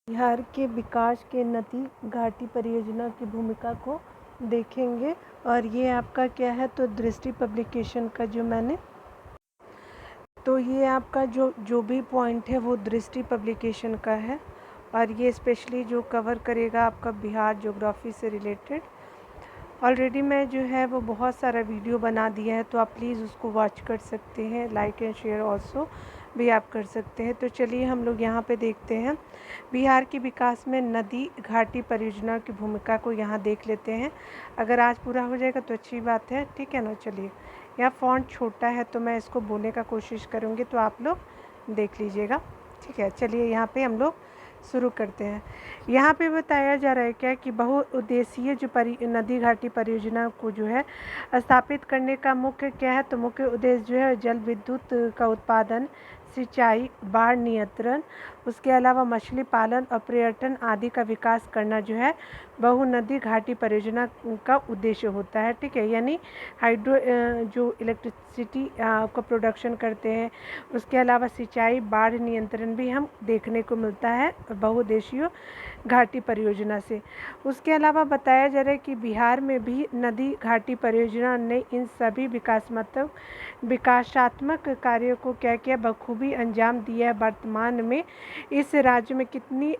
बिहार के विकास के नदी घाटी परियोजना की भूमिका को देखेंगे। और ये आपका क्या है, तो दृष्टि पब्लिकेशन का ये आपका जो भी पॉइंट है वो दृष्टि पब्लिकेशन का है। और ये स्पेशली जो कवर करेगा आपका बिहार ज्योग्राफी से रिलेटेड। ऑलरेडी मैं जो है वो बहुत सारा वीडियो बना दिया है, तो आप प्लीज़ उसको वॉच कर सकते हैं। लाइक एंड शेयर ऑल्सो भी आप कर सकते हैं। तो चलिए हम लोग यहाँ पे देखते हैं बिहार के विकास में नदी घाटी परियोजना की भूमिका को यहाँ देख लेते हैं। अगर आज पूरा हो जाएगा तो अच्छी बात है, ठीक है ना। चलिए, यहाँ फ़ॉन्ट छोटा है तो मैं इसको बोलने का कोशिश करूँगी, तो आप लोग देख लीजिएगा, ठीक है। चलिए यहाँ पे हम लोग शुरू करते हैं। यहाँ पे बताया जा रहा है क्या कि बहुउद्देशीय जो नदी घाटी परियोजना को जो है स्थापित करने का मुख्य क्या है, तो मुख्य उद्देश्य जो है जल विद्युत का उत्पादन, सिंचाई, बाढ़ नियंत्रण, उसके अलावा मछली पालन और पर्यटन आदि का विकास करना जो है बहुनदी घाटी परियोजना का उद्देश्य होता है, ठीक है। यानी हाइड्रो जो इलेक्ट्रिसिटी का प्रोडक्शन करते हैं, उसके अलावा सिंचाई, बाढ़ नियंत्रण भी हम देखने को मिलता है बहुउद्देशीय घाटी परियोजना से। उसके अलावा बताया जा रहा है कि बिहार में भी नदी घाटी परियोजना ने इन सभी विकासात्मक कार्यों को क्या किया, बखूबी अंजाम दिया है। वर्तमान में इस राज्य में कितनी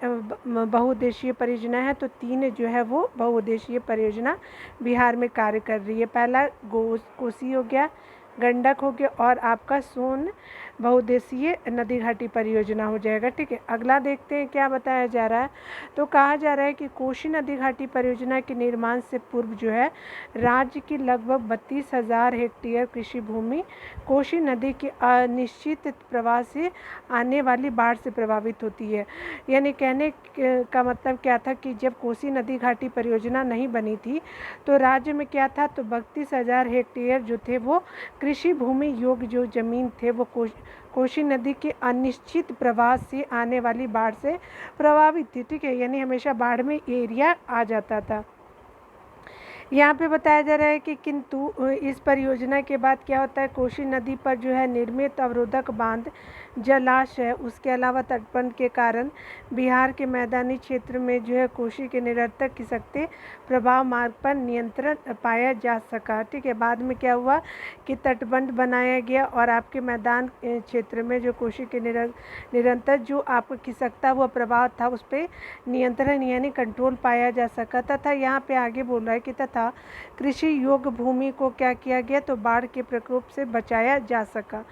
बहुउद्देशीय परियोजना है, तो 3 जो है वो बहुउद्देशीय परियोजना बिहार में कार्य कर रही है। पहला कोसी हो गया, गंडक हो गया, और आपका सोन बहुउद्देशीय नदी घाटी परियोजना हो जाएगा, ठीक है। अगला देखते हैं क्या बताया जा रहा है। तो कहा जा रहा है कि कोसी नदी घाटी परियोजना के निर्माण से पूर्व जो है राज्य की लगभग 32,000 हेक्टेयर कृषि भूमि कोसी नदी के अनिश्चित प्रवाह से आने वाली बाढ़ से प्रभावित होती है। यानी कहने का मतलब क्या था कि जब कोसी नदी घाटी परियोजना नहीं बनी थी तो राज्य में क्या था, तो 32,000 हेक्टेयर जो थे वो कृषि भूमि योग्य जो जमीन थे वो कोसी नदी के अनिश्चित प्रवाह से आने वाली बाढ़ से प्रभावित थी, ठीक है। यानी हमेशा बाढ़ में एरिया आ जाता था। यहाँ पे बताया जा रहा है कि किंतु इस परियोजना के बाद क्या होता है, कोसी नदी पर जो है निर्मित अवरोधक बांध, जलाशय, उसके अलावा तटबंध के कारण बिहार के मैदानी क्षेत्र में जो है कोसी के निरंतर खिसकते प्रभाव मार्ग पर नियंत्रण पाया जा सका, ठीक है। बाद में क्या हुआ कि तटबंध बनाया गया और आपके मैदान क्षेत्र में जो कोसी के निरंतर जो आपको खिसकता हुआ प्रभाव था उस पर नियंत्रण यानी कंट्रोल पाया जा सका। तथा यहाँ पे आगे बोल रहा है कि तथा कृषि योग्य भूमि को क्या किया गया, तो बाढ़ के प्रकोप से बचाया जा सका,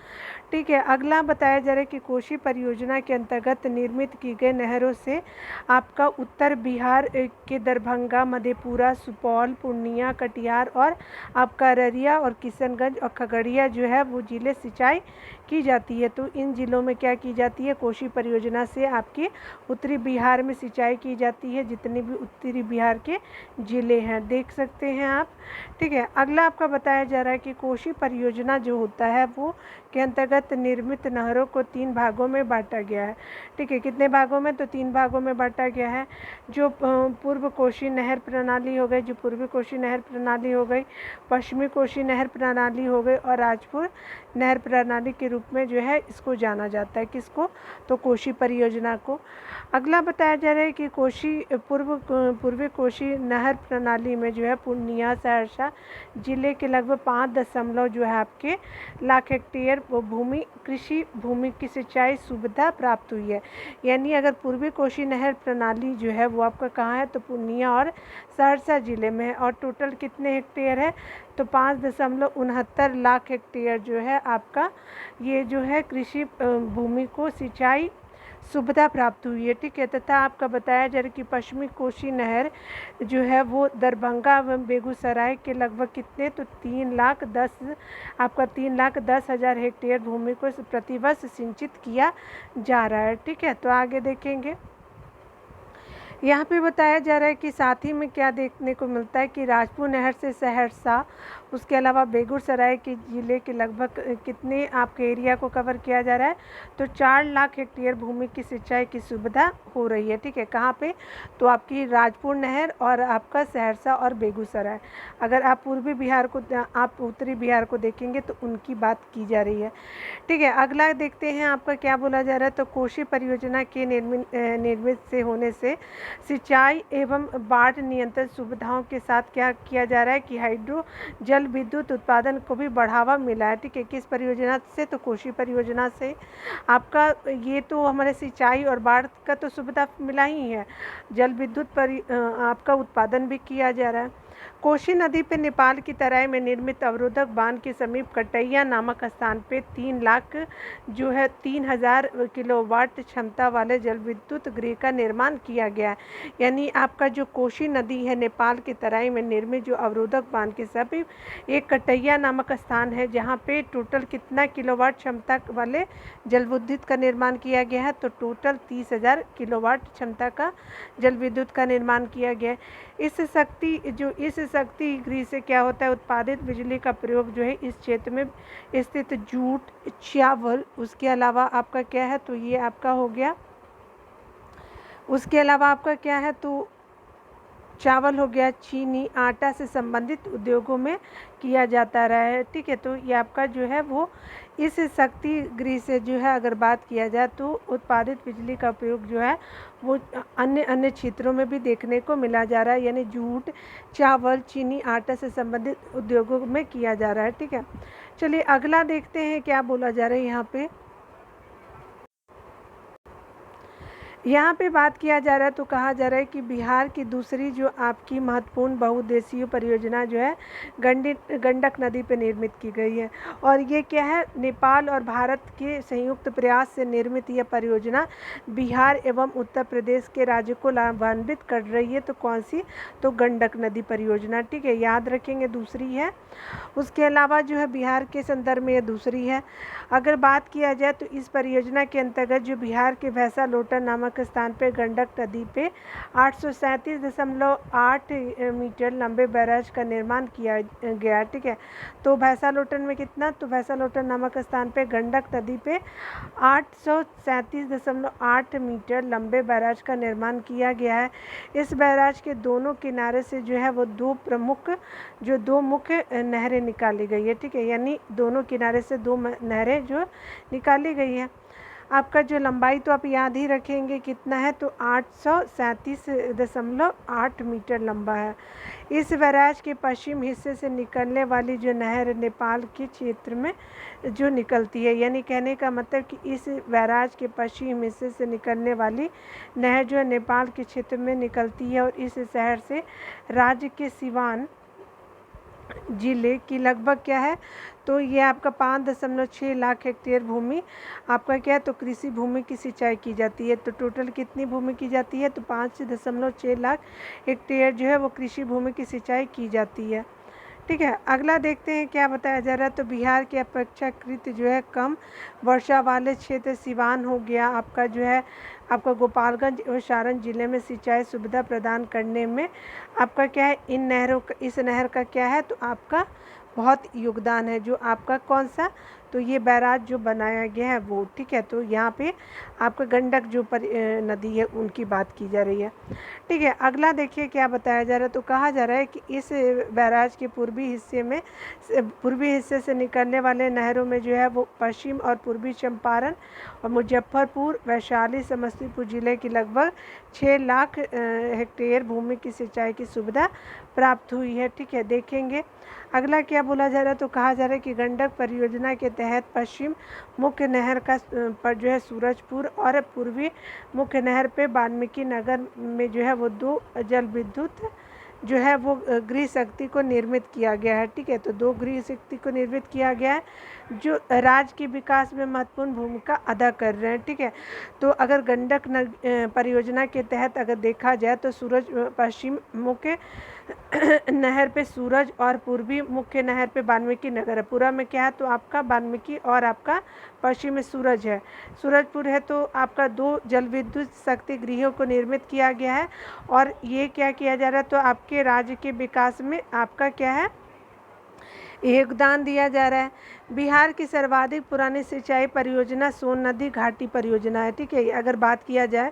ठीक है। अगला बताया जा रहा है कि कोसी परियोजना के अंतर्गत निर्मित की गई नहरों से आपका उत्तर बिहार के दरभंगा, मधेपुरा, सुपौल, पूर्णिया, कटिहार और आपका अररिया और किशनगंज और खगड़िया जो है वो जिले सिंचाई की जाती है। तो इन जिलों में क्या की जाती है, कोसी परियोजना से आपके उत्तरी बिहार में सिंचाई की जाती है। जितने भी उत्तरी बिहार के जिले हैं देख सकते हैं आप, ठीक है। अगला आपका बताया जा रहा है कि कोसी परियोजना जो होता है वो के अंतर्गत निर्मित नहरों को 3 भागों में बांटा गया है, ठीक है। कितने भागों में, तो 3 भागों में बांटा गया है। जो पूर्व कोसी नहर प्रणाली हो गई, जो पूर्वी कोसी नहर प्रणाली हो गई, पश्चिमी कोसी नहर प्रणाली हो गई और राजपुर नहर प्रणाली के रूप में जो है इसको जाना जाता है। किसको, तो कोसी परियोजना को। अगला बताया जा रहा है कि पूर्वी कोसी नहर प्रणाली में जो है पूर्णिया, सहरसा जिले के लगभग 5 जो है आपके लाख हेक्टेयर भूमि कृषि भूमि की सिंचाई सुविधा प्राप्त हुई है। यानी अगर पूर्वी कोसी नहर प्रणाली जो है वो आपका कहाँ है, तो पूर्णिया और सहरसा जिले में है। और टोटल कितने हेक्टेयर है, तो 5.69 लाख हेक्टेयर जो है आपका ये जो है कृषि भूमि को सिंचाई सुविधा प्राप्त हुई है, ठीक है। तथा आपका बताया जा रहा है कि पश्चिमी कोसी नहर जो है वो दरभंगा एवं बेगूसराय के लगभग कितने, तो 3,10,000 हेक्टेयर भूमि को प्रतिवर्ष सिंचित किया जा रहा है, ठीक है। तो आगे देखेंगे यहाँ पे बताया जा रहा है कि साथ ही में क्या देखने को मिलता है कि राजपुर नहर से सहरसा, उसके अलावा बेगूसराय के ज़िले के लगभग कितने आपके एरिया को कवर किया जा रहा है, तो 4 लाख हेक्टेयर भूमि की सिंचाई की सुविधा हो रही है। ठीक है, कहाँ पे, तो आपकी राजपुर नहर और आपका सहरसा और बेगूसराय। अगर आप पूर्वी बिहार को, आप उत्तरी बिहार को देखेंगे तो उनकी बात की जा रही है। ठीक है, अगला देखते हैं आपका क्या बोला जा रहा है। तो कोशी परियोजना के निर्मित से होने से सिंचाई एवं बाढ़ नियंत्रण सुविधाओं के साथ क्या किया जा रहा है कि हाइड्रो जल विद्युत उत्पादन को भी बढ़ावा मिला है। ठीक है, किस परियोजना से, तो कोशी परियोजना से आपका ये तो हमारे सिंचाई और बाढ़ का तो सुविधा मिला ही है, जल विद्युत आपका उत्पादन भी किया जा रहा है। कोशी नदी पे नेपाल की तराई में निर्मित अवरोधक बांध के समीप कटैया नामक स्थान पे 3 लाख जो है 3000 किलोवाट क्षमता वाले जल विद्युत गृह का निर्माण किया गया है। यानी आपका जो कोशी नदी है नेपाल की तराई में निर्मित जो अवरोधक बांध के समीप एक कटैया नामक स्थान है, जहाँ पे टोटल कितना किलोवाट क्षमता वाले जल विद्युत का निर्माण किया गया है, तो टोटल 30,000 किलोवाट क्षमता का जल विद्युत का निर्माण किया गया है। इस शक्ति गृह से क्या होता है, उत्पादित बिजली का प्रयोग जो है इस क्षेत्र में स्थित जूट, चावल, उसके अलावा आपका क्या है, तो ये आपका हो गया, उसके अलावा आपका क्या है, तो चावल हो गया, चीनी, आटा से संबंधित उद्योगों में किया जाता रहा है। ठीक है, तो ये आपका जो है वो इस शक्ति गृह से जो है अगर बात किया जाए तो उत्पादित बिजली का प्रयोग जो है वो अन्य अन्य क्षेत्रों में भी देखने को मिला जा रहा है, यानी जूट, चावल, चीनी, आटा से संबंधित उद्योगों में किया जा रहा है। ठीक है, चलिए अगला देखते हैं क्या बोला जा रहा है। यहाँ पे बात किया जा रहा है, तो कहा जा रहा है कि बिहार की दूसरी जो आपकी महत्वपूर्ण बहुउद्देशीय परियोजना जो है गंडक नदी पे निर्मित की गई है। और ये क्या है, नेपाल और भारत के संयुक्त प्रयास से निर्मित यह परियोजना बिहार एवं उत्तर प्रदेश के राज्य को लाभान्वित कर रही है। तो कौन सी, तो गंडक नदी परियोजना। ठीक है, याद रखेंगे दूसरी है, उसके अलावा जो है बिहार के संदर्भ में यह दूसरी है। अगर बात किया जाए तो इस परियोजना के अंतर्गत जो बिहार के भैंसा लोटन नामक स्थान पर गंडक नदी पे 837.8 मीटर लंबे बैराज का निर्माण किया गया। ठीक है, तो भैंसा लोटन में कितना, तो भैंसा लोटन नामक स्थान पे गंडक नदी पे 837.8 मीटर लंबे बैराज का निर्माण किया गया है। इस बैराज के दोनों किनारे से जो है वो दो मुख्य नहरें निकाली गई है। ठीक है, यानी दोनों किनारे से 2 नहरें जो निकाली गई है। आपका जो लंबाई तो आप याद ही रखेंगे कितना है, तो 837.8 मीटर लंबा है। इस बैराज के पश्चिम हिस्से से निकलने वाली जो नहर नेपाल के क्षेत्र में जो निकलती है, यानी कहने का मतलब कि इस बैराज के पश्चिम हिस्से से निकलने वाली नहर जो है नेपाल के क्षेत्र में निकलती है और इस शहर से राज्य के सिवान जिले की लगभग क्या है, तो ये आपका 5.6 लाख हेक्टेयर भूमि आपका क्या है, तो कृषि भूमि की सिंचाई की जाती है। तो टोटल कितनी भूमि की जाती है, तो 5.6 लाख हेक्टेयर जो है वो कृषि भूमि की सिंचाई की जाती है। ठीक है, अगला देखते हैं क्या बताया जा रहा है। तो बिहार के अपेक्षाकृत जो है कम वर्षा वाले क्षेत्र सिवान हो गया, आपका जो है आपका गोपालगंज और सारण जिले में सिंचाई सुविधा प्रदान करने में आपका क्या है, इस नहर का क्या है, तो आपका बहुत योगदान है। जो आपका कौन सा, तो ये बैराज जो बनाया गया है वो। ठीक है, तो यहाँ पे आपका गंडक जो नदी है उनकी बात की जा रही है। ठीक है, अगला देखिए क्या बताया जा रहा है। तो कहा जा रहा है कि इस बैराज के पूर्वी हिस्से से निकलने वाले नहरों में जो है वो पश्चिम और पूर्वी चंपारण और मुजफ्फरपुर, वैशाली, समस्तीपुर जिले की लगभग 6 लाख हेक्टेयर भूमि की सिंचाई की सुविधा प्राप्त हुई है। ठीक है, देखेंगे अगला क्या बोला जा रहा है। तो कहा जा रहा है कि गंडक परियोजना के तहत पश्चिम मुख्य नहर पर जो है सूरजपुर और पूर्वी मुख्य नहर पे वाल्मीकि नगर में जो है वो 2 जल विद्युत जो है वो गृह शक्ति को निर्मित किया गया है। ठीक है, तो 2 गृह शक्ति को निर्मित किया गया है जो राज्य के विकास में महत्वपूर्ण भूमिका अदा कर रहे हैं। ठीक है, तो अगर गंडक परियोजना के तहत अगर देखा जाए तो सूरज पश्चिम मुख्य नहर पे सूरज और पूर्वी मुख्य नहर पे वाल्मीकि नगर है। पूर्व में क्या है तो आपका वाल्मीकि और आपका पश्चिम में सूरज है, सूरजपुर है। तो आपका 2 जल विद्युत शक्ति गृहों को निर्मित किया गया है और ये क्या किया जा रहा है तो आपके राज्य के विकास में आपका क्या है योगदान दिया जा रहा है। बिहार की सर्वाधिक पुरानी सिंचाई परियोजना सोन नदी घाटी परियोजना है। ठीक है, अगर बात किया जाए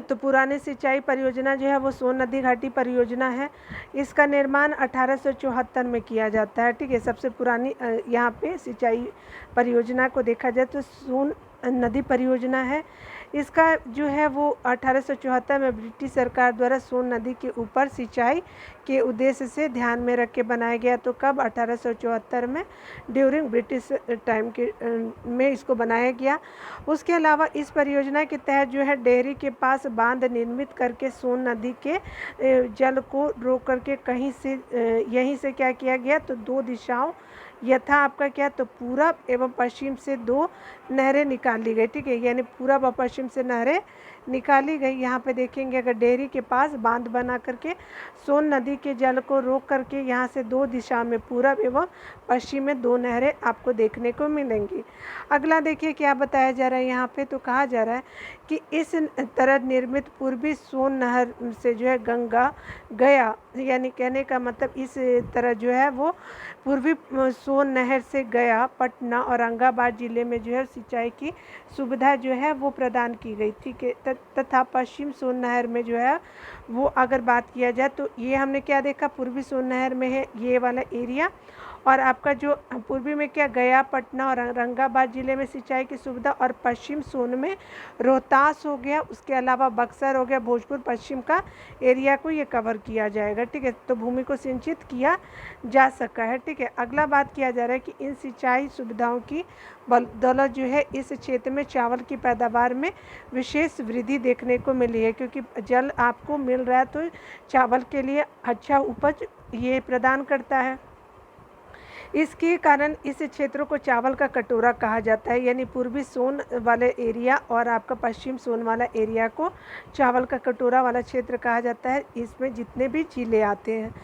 तो पुरानी सिंचाई परियोजना जो है वो सोन नदी घाटी परियोजना है। इसका निर्माण 1874 में किया जाता है। ठीक है, सबसे पुरानी यहाँ पे सिंचाई परियोजना को देखा जाए तो सोन नदी परियोजना है। इसका जो है वो 1874 में ब्रिटिश सरकार द्वारा सोन नदी के ऊपर सिंचाई के उद्देश्य से ध्यान में रख के बनाया गया। तो कब 1874 में ड्यूरिंग ब्रिटिश टाइम के में इसको बनाया गया। उसके अलावा इस परियोजना के तहत जो है डेहरी के पास बांध निर्मित करके सोन नदी के जल को रोक करके कहीं से यहीं से क्या किया गया तो 2 दिशाओं यथा आपका क्या तो पूरब एवं पश्चिम से 2 नहरें निकाली गई। ठीक है, यानी पूरब और पश्चिम से नहरें निकाली गई। यहाँ पे देखेंगे अगर डेहरी के पास बांध बना करके सोन नदी के जल को रोक करके यहाँ से 2 दिशा में पूरब एवं पश्चिम में 2 नहरें आपको देखने को मिलेंगी। अगला देखिए क्या बताया जा रहा है यहाँ पे तो कहा जा रहा है कि इस तरह निर्मित पूर्वी सोन नहर से जो है गंगा गया, यानी कहने का मतलब इस तरह जो है वो पूर्वी सोन नहर से गया, पटना और औरंगाबाद जिले में जो है सिंचाई की सुविधा जो है वो प्रदान की गई। ठीक है, तथा पश्चिम सोन नहर में जो है वो अगर बात किया जाए तो ये हमने क्या देखा पूर्वी सोन नहर में है ये वाला एरिया और आपका जो पूर्वी में क्या गया, पटना और औरंगाबाद जिले में सिंचाई की सुविधा और पश्चिम सोन में रोहतास हो गया, उसके अलावा बक्सर हो गया, भोजपुर पश्चिम का एरिया को ये कवर किया जाएगा। ठीक है, तो भूमि को सिंचित किया जा सका है। ठीक है, अगला बात किया जा रहा है कि इन सिंचाई सुविधाओं की बदौलत जो है इस क्षेत्र में चावल की पैदावार में विशेष वृद्धि देखने को मिली है, क्योंकि जल आपको मिल रहा है तो चावल के लिए अच्छा उपज ये प्रदान करता है। इसके कारण इस क्षेत्र को चावल का कटोरा कहा जाता है, यानी पूर्वी सोन वाले एरिया और आपका पश्चिम सोन वाला एरिया को चावल का कटोरा वाला क्षेत्र कहा जाता है। इसमें जितने भी जिले आते हैं,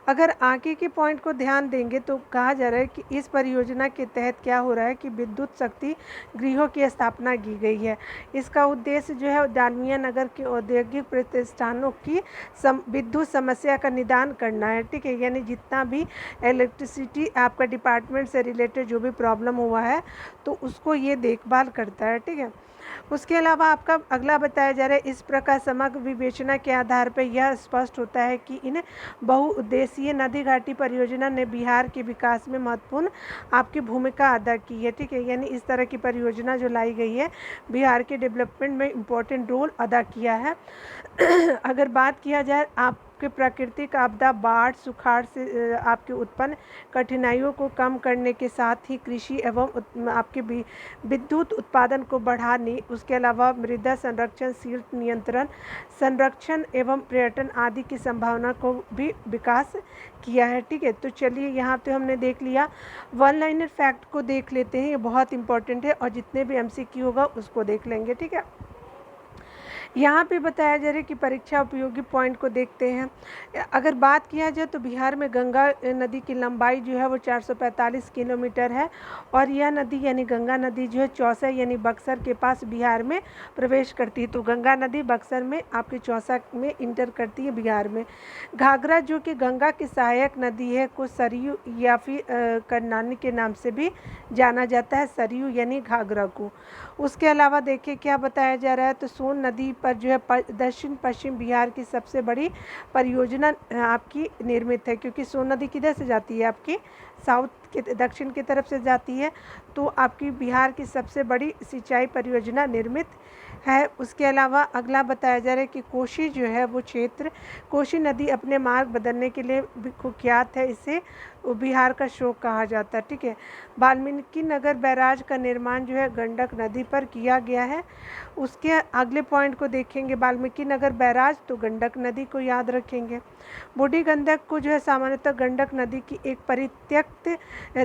अगर आगे के पॉइंट को ध्यान देंगे तो कहा जा रहा है कि इस परियोजना के तहत क्या हो रहा है कि विद्युत शक्ति गृहों की स्थापना की गई है। इसका उद्देश्य जो है डालमिया नगर के औद्योगिक प्रतिष्ठानों की विद्युत समस्या का निदान करना है। ठीक है, यानी जितना भी इलेक्ट्रिसिटी आपका डिपार्टमेंट से रिलेटेड जो भी प्रॉब्लम हुआ है तो उसको ये देखभाल करता है। ठीक है, उसके अलावा आपका अगला बताया जा रहा है इस प्रकार समग्र विवेचना के आधार पर यह स्पष्ट होता है कि इन बहुउद्देशीय नदी घाटी परियोजना ने बिहार के विकास में महत्वपूर्ण आपकी भूमिका अदा की है। ठीक है, यानी इस तरह की परियोजना जो लाई गई है बिहार के डेवलपमेंट में इम्पोर्टेंट रोल अदा किया है। अगर बात किया जाए आपके प्राकृतिक आपदा बाढ़ सुखाड़ से आपके उत्पन्न कठिनाइयों को कम करने के साथ ही कृषि एवं आपके विद्युत उत्पादन को बढ़ाने, उसके अलावा मृदा संरक्षण शीत नियंत्रण संरक्षण एवं पर्यटन आदि की संभावना को भी विकास किया है। ठीक है, तो चलिए यहाँ पे हमने देख लिया। वन लाइनर फैक्ट को देख लेते हैं, ये बहुत इंपॉर्टेंट है और जितने भी एमसीक्यू होगा उसको देख लेंगे। ठीक है, यहाँ पे बताया जा रहा है कि परीक्षा उपयोगी पॉइंट को देखते हैं। अगर बात किया जाए तो बिहार में गंगा नदी की लंबाई जो है वो 445 किलोमीटर है और यह नदी यानी गंगा नदी जो है चौसा यानी बक्सर के पास बिहार में प्रवेश करती है। तो गंगा नदी बक्सर में आपके चौसा में इंटर करती है बिहार में। घाघरा जो कि गंगा की सहायक नदी है को सरयू या फिर करनानी के नाम से भी जाना जाता है, सरयू यानी घाघरा को। उसके अलावा देखिए क्या बताया जा रहा है तो सोन नदी पर जो है दक्षिण पश्चिम बिहार की सबसे बड़ी परियोजना आपकी निर्मित है, क्योंकि सोन नदी किधर से जाती है आपकी साउथ दक्षिण की तरफ से जाती है, तो आपकी बिहार की सबसे बड़ी सिंचाई परियोजना निर्मित है। उसके अलावा अगला बताया जा रहा है कि कोसी जो है वो क्षेत्र, कोसी नदी अपने मार्ग बदलने के लिए भी कुख्यात है, इसे बिहार का शोक कहा जाता है। ठीक है, वाल्मीकि नगर बैराज का निर्माण जो है गंडक नदी पर किया गया है। उसके अगले पॉइंट को देखेंगे, वाल्मीकि नगर बैराज, तो गंडक नदी को याद रखेंगे। बूढ़ी गंडक को जो है सामान्यतः गंडक नदी की एक परित्यक्त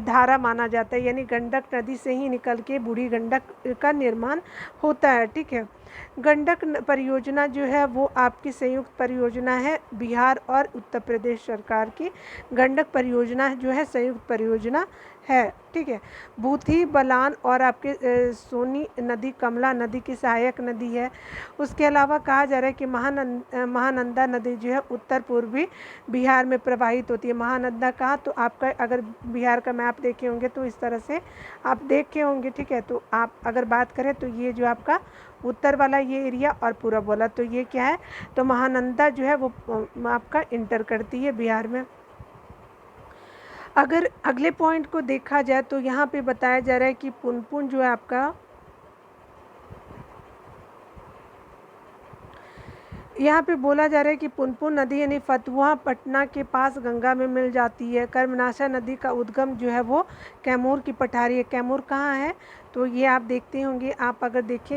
धारा माना जाता है, यानी गंडक नदी से ही निकल के बूढ़ी गंडक का निर्माण होता है। ठीक है, गंडक परियोजना जो है वो आपकी संयुक्त परियोजना है बिहार और उत्तर प्रदेश सरकार की। गंडक परियोजना जो है संयुक्त परियोजना है। ठीक है, भूथी, बलान और आपके सोनी नदी कमला नदी की सहायक नदी है। उसके अलावा कहा जा रहा है कि महानंदा नदी जो है उत्तर पूर्वी बिहार में प्रवाहित होती है। महानंदा कहाँ, तो आपका अगर बिहार का मैप देखे होंगे तो इस तरह से आप देखे होंगे। ठीक है, तो आप अगर बात करें तो ये जो आपका उत्तर वाला ये एरिया और पूरब वाला, तो ये क्या है, तो महानंदा जो है वो आपका इंटर करती है बिहार में। अगर अगले पॉइंट को देखा जाए तो यहाँ पे बताया जा रहा है कि पुनपुन जो है आपका, यहाँ पे बोला जा रहा है कि पुनपुन नदी यानी फतुहा पटना के पास गंगा में मिल जाती है। कर्मनाशा नदी का उद्गम जो है वो कैमूर की पठारी है। कैमूर कहाँ है, तो ये आप देखते होंगे, आप अगर देखें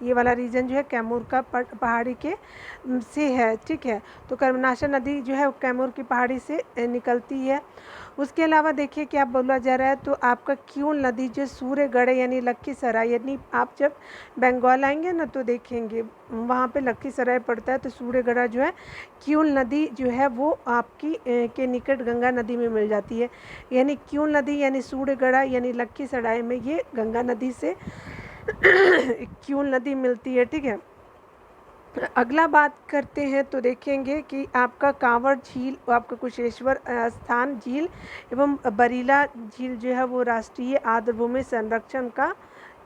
ये वाला रीजन जो है कैमूर का पहाड़ी के से है। ठीक है, तो कर्मनाशा नदी जो है वो कैमूर की पहाड़ी से निकलती है। उसके अलावा देखिए क्या बोला जा रहा है, तो आपका क्यूल नदी जो सूर्यगढ़ यानी लखीसराय, यानी आप जब बंगाल आएंगे ना तो देखेंगे वहाँ पे लखीसराय पड़ता है, तो सूर्यगढ़ जो है क्यूल नदी जो है वो आपकी के निकट गंगा नदी में मिल जाती है। यानी क्यूल नदी यानी सूर्यगढ़ यानी लखीसराय में ये गंगा नदी से क्यूल नदी मिलती है। ठीक है, अगला बात करते हैं तो देखेंगे कि आपका कांवड़ झील, आपका कुशेश्वर स्थान झील एवं बरीला झील जो है वो राष्ट्रीय आर्द्रभूमि संरक्षण का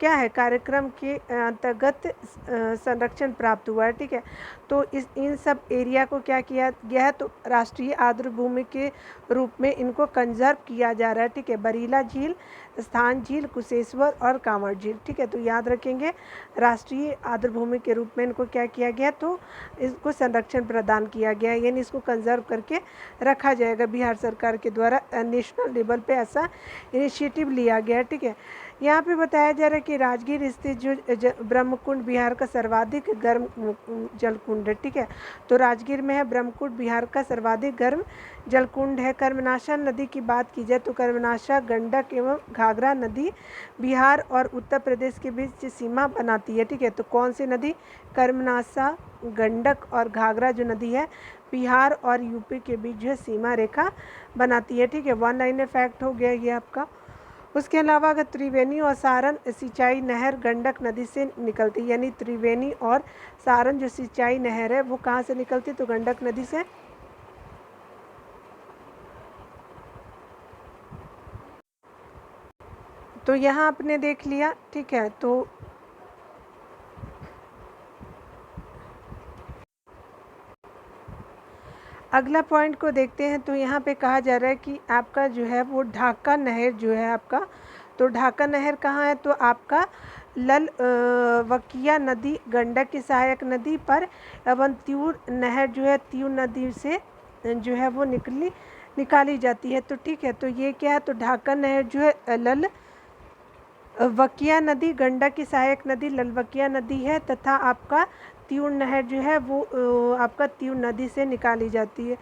क्या है कार्यक्रम के अंतर्गत संरक्षण प्राप्त हुआ है। ठीक है, तो इन सब एरिया को क्या किया गया है, तो राष्ट्रीय आर्द्रभूमि के रूप में इनको कंजर्व किया जा रहा है। ठीक है, बरीला झील, स्थान झील, कुशेश्वर और कांवड़ झील। ठीक है, तो याद रखेंगे राष्ट्रीय आर्द्रभूमि के रूप में इनको क्या किया गया, तो इसको संरक्षण प्रदान किया गया है, यानी इसको कंजर्व करके रखा जाएगा। बिहार सरकार के द्वारा नेशनल लेवल पे ऐसा इनिशिएटिव लिया गया है। ठीक है, यहाँ पे बताया जा रहा है कि राजगीर स्थित जो ब्रह्मकुंड बिहार का सर्वाधिक गर्म जलकुंड है। ठीक है, तो राजगीर में है ब्रह्मकुंड, बिहार का सर्वाधिक गर्म जलकुंड है। कर्मनाशा नदी की बात की जाए तो कर्मनाशा गंडक एवं घाघरा नदी बिहार और उत्तर प्रदेश के बीच सीमा बनाती है। ठीक है, तो कौन सी नदी, कर्मनाशा, गंडक और घाघरा जो नदी है बिहार और यूपी के बीच जो है सीमा रेखा बनाती है। ठीक है, वन लाइनर फैक्ट हो गया ये आपका। उसके अलावा अगर त्रिवेणी और सारण सिंचाई नहर गंडक नदी से निकलती है, यानी त्रिवेणी और सारण जो सिंचाई नहर है वो कहाँ से निकलती है, तो गंडक नदी से। तो यहाँ आपने देख लिया। ठीक है, तो अगला पॉइंट को देखते हैं, तो यहाँ पे कहा जा रहा है कि आपका जो है वो ढाका नहर जो है आपका, तो ढाका नहर कहाँ है, तो आपका वकिया नदी गंडक की सहायक नदी पर एवं त्यूर नहर जो है त्यूर नदी से जो है वो निकाली जाती है। तो ठीक है, तो ये क्या है, तो ढाका नहर जो है वकिया नदी गंडक की सहायक नदी ललवकिया नदी है, तथा आपका त्यूर नहर जो है वो आपका त्यूर नदी से निकाली जाती है।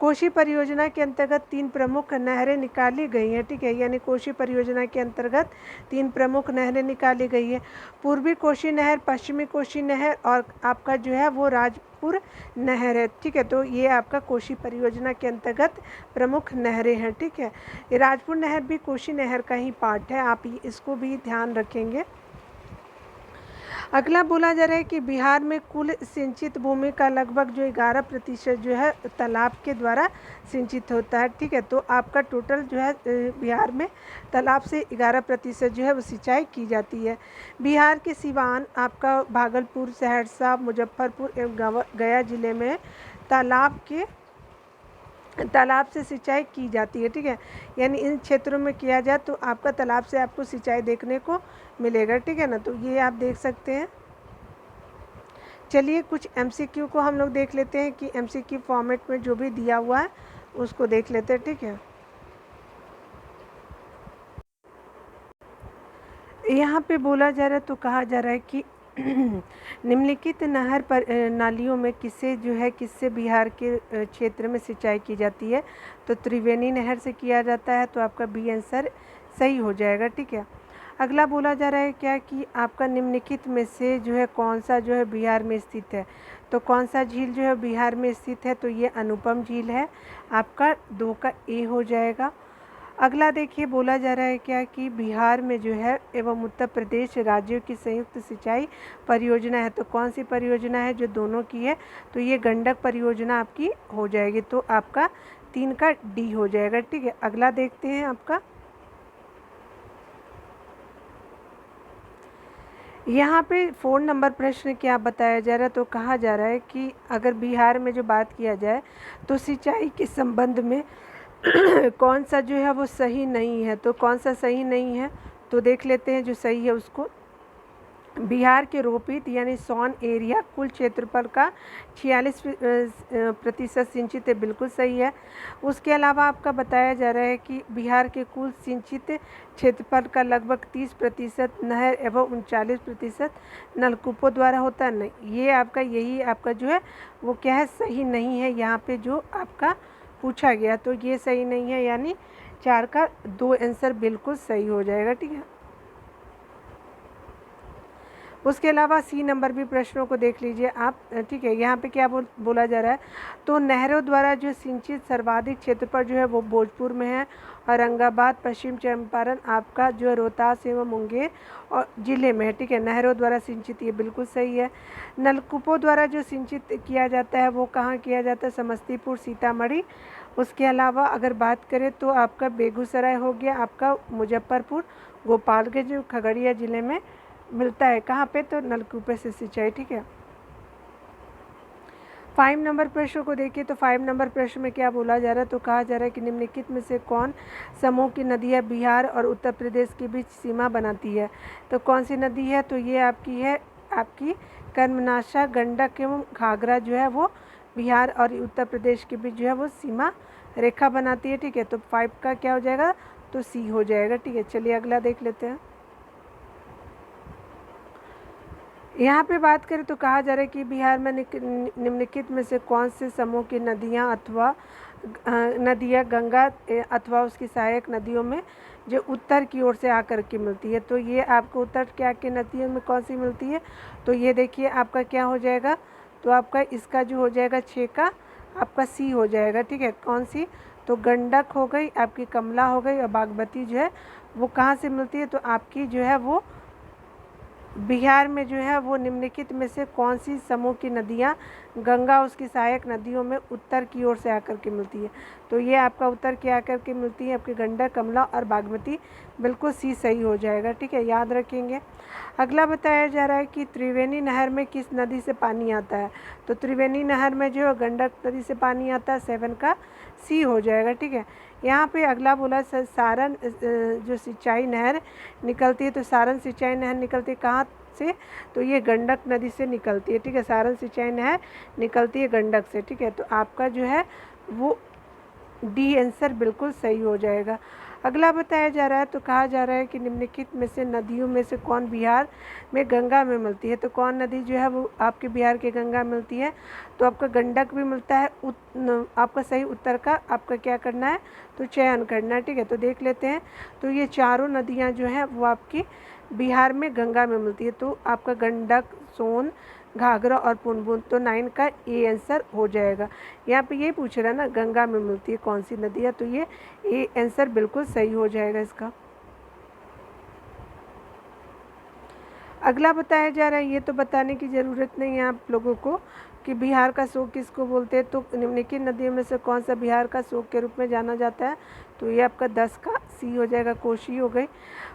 कोशी परियोजना के अंतर्गत 3 प्रमुख नहरें निकाली गई हैं। ठीक है, यानी कोशी परियोजना के अंतर्गत 3 प्रमुख नहरें निकाली गई है। पूर्वी कोशी नहर, पश्चिमी कोशी नहर और आपका जो है वो राजपुर नहर है। ठीक है, तो ये आपका कोशी परियोजना के अंतर्गत प्रमुख नहरें हैं। ठीक है, ये राजपुर नहर भी कोशी नहर का ही पार्ट है, आप इसको भी ध्यान रखेंगे। अगला बोला जा रहा है कि बिहार में कुल सिंचित भूमि का लगभग जो 11% जो है तालाब के द्वारा सिंचित होता है। ठीक है, तो आपका टोटल जो है बिहार में तालाब से 11% जो है वो सिंचाई की जाती है। बिहार के सिवान, आपका भागलपुर, सहरसा, मुजफ्फरपुर एवं गया जिले में तालाब के तालाब से सिंचाई की जाती है, ठीक है। यानी इन क्षेत्रों में किया जाए तो आपका तालाब से आपको सिंचाई देखने को मिलेगा, ठीक है ना। तो ये आप देख सकते हैं। चलिए कुछ एमसीक्यू को हम लोग देख लेते हैं कि एमसीक्यू फॉर्मेट में जो भी दिया हुआ है उसको देख लेते हैं, ठीक है। यहाँ पे बोला जा रहा है, तो कहा जा रहा है कि निम्नलिखित नहर पर नालियों में किससे बिहार के क्षेत्र में सिंचाई की जाती है। तो त्रिवेणी नहर से किया जाता है, तो आपका बी आंसर सही हो जाएगा, ठीक है। अगला बोला जा रहा है क्या कि आपका निम्नलिखित में से कौन सा बिहार में स्थित है। तो कौन सा झील बिहार में स्थित है, तो ये अनुपम झील है, आपका 2 का ए हो जाएगा। अगला देखिए बोला जा रहा है क्या कि बिहार में एवं उत्तर प्रदेश राज्यों की संयुक्त सिंचाई परियोजना है। तो कौन सी परियोजना है जो दोनों की है, तो ये गंडक परियोजना आपकी हो जाएगी। तो आपका 3 का डी हो जाएगा, ठीक है। अगला देखते हैं आपका, यहाँ पे 4 नंबर प्रश्न क्या बताया जा रहा है। तो कहा जा रहा है कि अगर बिहार में जो बात किया जाए तो सिंचाई के संबंध में कौन सा वो सही नहीं है। तो कौन सा सही नहीं है, तो देख लेते हैं जो सही है उसको। बिहार के रोपित यानी सोन एरिया कुल क्षेत्रफल का 46% सिंचित है, बिल्कुल सही है। उसके अलावा आपका बताया जा रहा है कि बिहार के कुल सिंचित क्षेत्रफल का लगभग 30% नहर एवं 39% नलकूपों द्वारा होता है। नहीं, ये आपका यही आपका वो क्या है, सही नहीं है। यहाँ पे जो आपका पूछा गया तो ये सही नहीं है, यानी 4 का 2 आंसर बिल्कुल सही हो जाएगा, ठीक है। उसके अलावा सी नंबर भी प्रश्नों को देख लीजिए आप, ठीक है। यहाँ पे क्या बोला जा रहा है, तो नहरों द्वारा जो सिंचित सर्वाधिक क्षेत्रफल वो भोजपुर में है, औरंगाबाद, पश्चिम चंपारण, आपका रोहतास एवं मुंगेर और जिले में है, ठीक है। नहरों द्वारा सिंचित, ये बिल्कुल सही है। नलकूपों द्वारा जो सिंचित किया जाता है वो कहाँ किया जाता है, समस्तीपुर, सीतामढ़ी। उसके अलावा अगर बात करें तो आपका बेगूसराय हो गया, आपका मुजफ्फरपुर, गोपालगंज, खगड़िया जिले में मिलता है। कहाँ पे, तो नलकूपे से सिंचाई, ठीक है। 5 नंबर प्रश्न को देखिए, तो 5 नंबर प्रश्न में क्या बोला जा रहा है, तो कहा जा रहा है कि निम्नलिखित में से कौन समूह की नदियाँ बिहार और उत्तर प्रदेश के बीच सीमा बनाती है। तो कौन सी नदी है, तो ये आपकी है, आपकी कर्मनाशा, गंडक एवं घाघरा वो बिहार और उत्तर प्रदेश के बीच वो सीमा रेखा बनाती है, ठीक है। तो 5 का क्या हो जाएगा, तो सी हो जाएगा, ठीक है। चलिए अगला देख लेते हैं। यहाँ पे बात करें तो कहा जा रहा है कि बिहार में निम्नलिखित में से कौन से समूह की नदियाँ अथवा नदियाँ गंगा अथवा उसकी सहायक नदियों में जो उत्तर की ओर से आकर के मिलती है। तो ये आपको उत्तर क्या के नदियों में कौन सी मिलती है, तो ये देखिए आपका क्या हो जाएगा, तो आपका इसका जो हो जाएगा 6 का आपका सी हो जाएगा, ठीक है। कौन सी, तो गंडक हो गई, आपकी कमला हो गई, और बागमती वो कहाँ से मिलती है, तो आपकी वो बिहार में वो निम्नलिखित में से कौन सी समूह की नदियाँ गंगा उसकी सहायक नदियों में उत्तर की ओर से आकर के मिलती है। तो ये आपका उत्तर की आकर के मिलती है आपकी गंडक, कमला और बागमती, बिल्कुल सी सही हो जाएगा, ठीक है, याद रखेंगे। अगला बताया जा रहा है कि त्रिवेणी नहर में किस नदी से पानी आता है। तो त्रिवेणी नहर में गंडक नदी से पानी आता है, 7 का सी हो जाएगा, ठीक है। यहाँ पे अगला बोला सारण जो सिंचाई नहर निकलती है, तो सारण सिंचाई नहर निकलती है कहाँ से, तो ये गंडक नदी से निकलती है, ठीक है। सारण सिंचाई नहर निकलती है गंडक से, ठीक है। तो आपका वो डी आंसर बिल्कुल सही हो जाएगा। अगला बताया जा रहा है, तो कहा जा रहा है कि निम्नलिखित में से नदियों में से कौन बिहार में गंगा में मिलती है। तो कौन नदी वो आपके बिहार के गंगा मिलती है, तो आपका गंडक भी मिलता है। आपका सही उत्तर का आपका क्या करना है, तो चयन करना है, ठीक है। तो देख लेते हैं, तो ये चारों नदियाँ हैं वो आपकी बिहार में गंगा में मिलती है। तो आपका गंडक, सोन, घाघरा और पुनपुन, तो 9 का ए आंसर हो जाएगा। यहाँ पे ये पूछ रहा है ना, गंगा में मिलती है कौन सी नदी है, तो ये ए आंसर बिल्कुल सही हो जाएगा इसका। अगला बताया जा रहा है, ये तो बताने की ज़रूरत नहीं है आप लोगों को कि बिहार का शोक किसको बोलते हैं। तो निम्नलिखित नदियों में से कौन सा बिहार का शोक के रूप में जाना जाता है, तो ये आपका 10 का सी हो जाएगा, कोशी हो गई।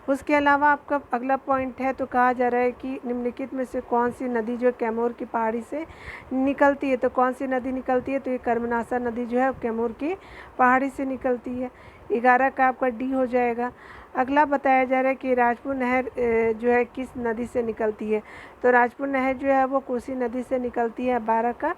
उसके अलावा आपका अगला पॉइंट है, तो कहा जा रहा है कि निम्नलिखित में से कौन सी नदी जो कैमूर की पहाड़ी से निकलती है। तो कौन सी नदी निकलती है, तो ये कर्मनासा नदी जो है कैमूर की पहाड़ी से निकलती है। 11 का आपका डी हो जाएगा। अगला बताया जा रहा है कि राजपुर नहर जो है किस नदी से निकलती है। तो राजपुर नहर जो है वो कोसी नदी से निकलती है, 12 का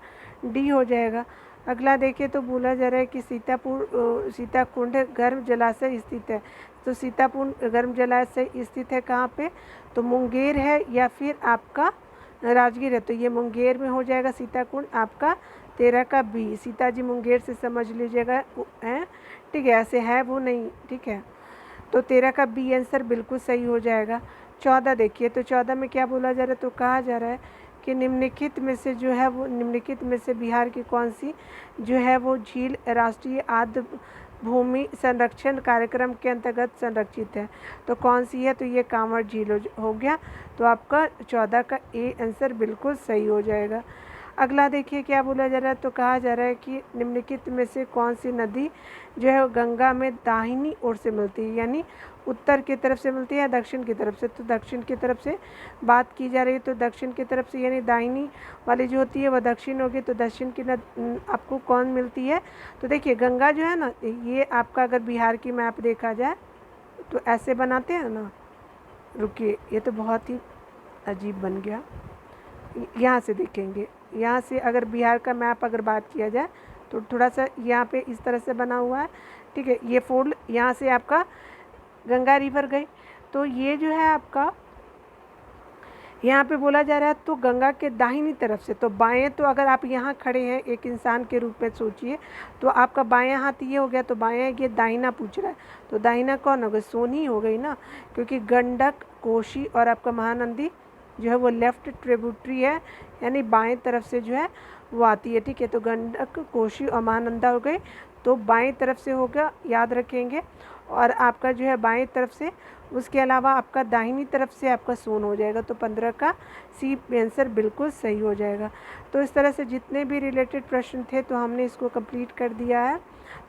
डी हो जाएगा। अगला देखिए, तो बोला जा रहा है कि सीताकुंड गर्म जलाशय स्थित है। तो सीताकुंड गर्म जलाशय स्थित है कहाँ पे, तो मुंगेर है या फिर आपका राजगीर है। तो ये मुंगेर में हो जाएगा सीताकुंड आपका, 13 का बी। सीता जी मुंगेर से समझ लीजिएगा है, ठीक है, ऐसे है वो नहीं, ठीक है। तो 13 का बी आंसर बिल्कुल सही हो जाएगा। 14 देखिए, तो 14 में क्या बोला जा रहा है, तो कहा जा रहा है कि निम्नलिखित में से जो है वो निम्नलिखित में से बिहार की कौन सी जो है वो झील राष्ट्रीय आर्द्र भूमि संरक्षण कार्यक्रम के अंतर्गत संरक्षित है। तो कौन सी है, तो ये कांवड़ झील हो गया। तो आपका 14 का ए आंसर बिल्कुल सही हो जाएगा। अगला देखिए क्या बोला जा रहा है, तो कहा जा रहा है कि निम्नलिखित में से कौन सी नदी जो है गंगा में दाहिनी ओर से मिलती है, यानी उत्तर की तरफ से मिलती है या दक्षिण की तरफ से। तो दक्षिण की तरफ से बात की जा रही है, तो दक्षिण की तरफ से यानी दाहिनी वाली जो होती है वह दक्षिण होगी। तो दक्षिण की आपको कौन मिलती है, तो देखिए गंगा जो है ना, ये आपका अगर बिहार की मैप देखा जाए तो ऐसे बनाते हैं ना, रुकिए ये तो बहुत ही अजीब बन गया। यहाँ से देखेंगे, यहाँ से अगर बिहार का मैप अगर बात किया जाए तो थोड़ा सा यहाँ पे इस तरह से बना हुआ है, ठीक है। ये फोल्ड यहाँ से आपका गंगा रिवर गई, तो ये जो है आपका यहाँ पे बोला जा रहा है तो गंगा के दाहिनी तरफ से। तो बाएं, तो अगर आप यहाँ खड़े हैं एक इंसान के रूप में सोचिए, तो आपका बायां हाथ ये हो गया, तो बायां ये दाहिना पूछ रहा है, तो दाहिना कौन हो गई, सोनी हो गई ना, क्योंकि गंडक, कोशी और आपका महानंदी जो है वो लेफ्ट ट्रिब्यूटरी है, यानी बाएं तरफ से जो है वो आती है, ठीक है। तो गंडक, कोशी और महानंदा हो गए, तो बाएं तरफ से होगा, याद रखेंगे। और आपका जो है बाएं तरफ से, उसके अलावा आपका दाहिनी तरफ से आपका सोन हो जाएगा। तो 15 का सी आंसर बिल्कुल सही हो जाएगा। तो इस तरह से जितने भी रिलेटेड प्रश्न थे तो हमने इसको कंप्लीट कर दिया है।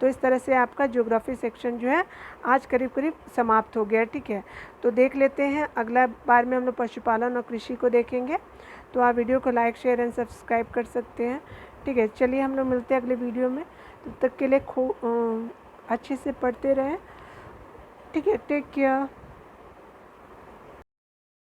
तो इस तरह से आपका ज्योग्राफी सेक्शन जो है आज करीब करीब समाप्त हो गया, ठीक है। तो देख लेते हैं, अगला बार में हम लोग पशुपालन और कृषि को देखेंगे। तो आप वीडियो को लाइक, शेयर एंड सब्सक्राइब कर सकते हैं, ठीक है। चलिए हम लोग मिलते हैं अगले वीडियो में, तब तक के लिए अच्छे से पढ़ते रहें, ठीक है। Take care.